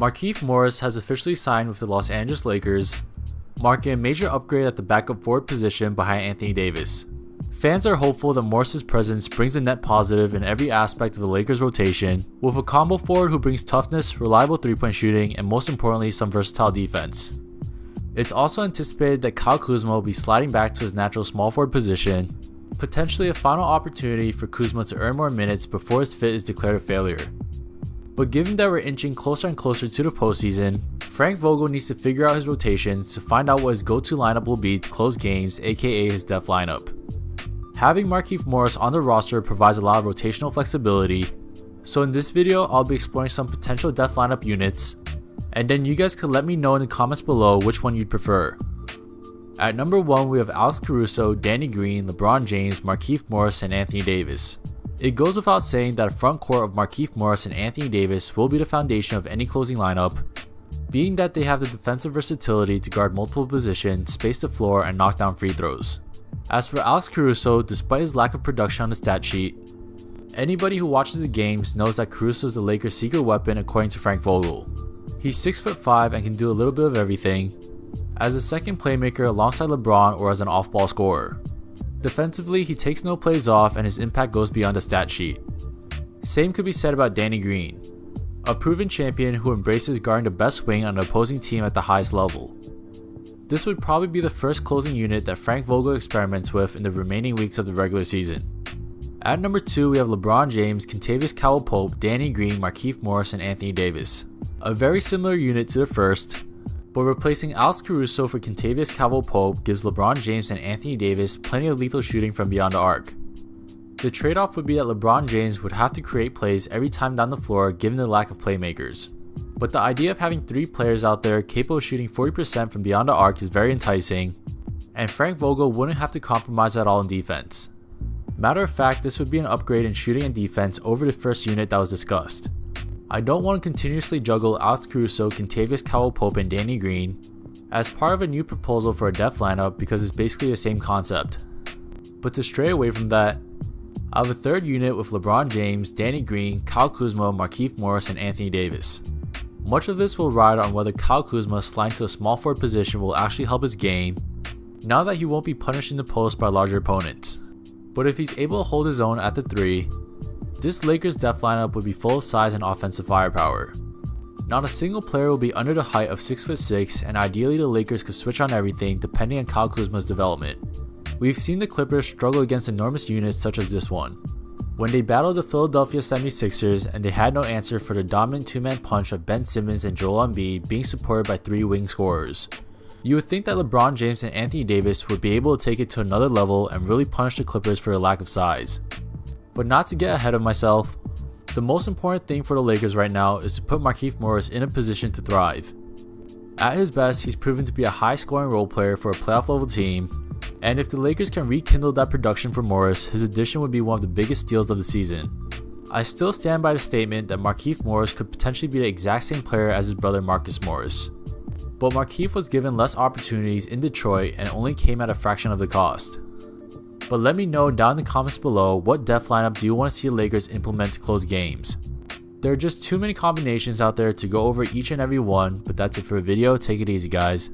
Markief Morris has officially signed with the Los Angeles Lakers, marking a major upgrade at the backup forward position behind Anthony Davis. Fans are hopeful that Morris's presence brings a net positive in every aspect of the Lakers' rotation, with a combo forward who brings toughness, reliable three-point shooting, and most importantly, some versatile defense. It's also anticipated that Kyle Kuzma will be sliding back to his natural small forward position, potentially a final opportunity for Kuzma to earn more minutes before his fit is declared a failure. But given that we're inching closer and closer to the postseason, Frank Vogel needs to figure out his rotations to find out what his go-to lineup will be to close games, aka his depth lineup. Having Markief Morris on the roster provides a lot of rotational flexibility, so in this video I'll be exploring some potential depth lineup units, and then you guys could let me know in the comments below which one you'd prefer. At number 1 we have Alex Caruso, Danny Green, LeBron James, Markief Morris, and Anthony Davis. It goes without saying that a front court of Markief Morris and Anthony Davis will be the foundation of any closing lineup, being that they have the defensive versatility to guard multiple positions, space the floor, and knock down free throws. As for Alex Caruso, despite his lack of production on the stat sheet, anybody who watches the games knows that Caruso is the Lakers' secret weapon according to Frank Vogel. He's 6'5" and can do a little bit of everything, as a second playmaker alongside LeBron or as an off-ball scorer. Defensively, he takes no plays off and his impact goes beyond the stat sheet. Same could be said about Danny Green, a proven champion who embraces guarding the best wing on an opposing team at the highest level. This would probably be the first closing unit that Frank Vogel experiments with in the remaining weeks of the regular season. At number 2 we have LeBron James, Kentavious Caldwell-Pope, Danny Green, Markief Morris, and Anthony Davis. A very similar unit to the first, but replacing Alex Caruso for Kentavious Caldwell-Pope gives LeBron James and Anthony Davis plenty of lethal shooting from beyond the arc. The trade-off would be that LeBron James would have to create plays every time down the floor given the lack of playmakers. But the idea of having 3 players out there capable of shooting 40% from beyond the arc is very enticing, and Frank Vogel wouldn't have to compromise at all in defense. Matter of fact, this would be an upgrade in shooting and defense over the first unit that was discussed. I don't want to continuously juggle Alex Caruso, Kentavious Caldwell-Pope, and Danny Green as part of a new proposal for a depth lineup because it's basically the same concept. But to stray away from that, I have a third unit with LeBron James, Danny Green, Kyle Kuzma, Markief Morris, and Anthony Davis. Much of this will ride on whether Kyle Kuzma sliding to a small forward position will actually help his game, now that he won't be punished in the post by larger opponents. But if he's able to hold his own at the 3, this Lakers depth lineup would be full of size and offensive firepower. Not a single player will be under the height of 6'6", and ideally the Lakers could switch on everything depending on Kyle Kuzma's development. We've seen the Clippers struggle against enormous units such as this one, when they battled the Philadelphia 76ers and they had no answer for the dominant two-man punch of Ben Simmons and Joel Embiid being supported by 3 wing scorers. You would think that LeBron James and Anthony Davis would be able to take it to another level and really punish the Clippers for their lack of size. But not to get ahead of myself, the most important thing for the Lakers right now is to put Markief Morris in a position to thrive. At his best, he's proven to be a high-scoring role player for a playoff-level team, and if the Lakers can rekindle that production for Morris, his addition would be one of the biggest steals of the season. I still stand by the statement that Markief Morris could potentially be the exact same player as his brother Marcus Morris. But Markief was given less opportunities in Detroit and only came at a fraction of the cost. But let me know down in the comments below what depth lineup do you want to see the Lakers implement to close games. There are just too many combinations out there to go over each and every one, but that's it for the video. Take it easy guys.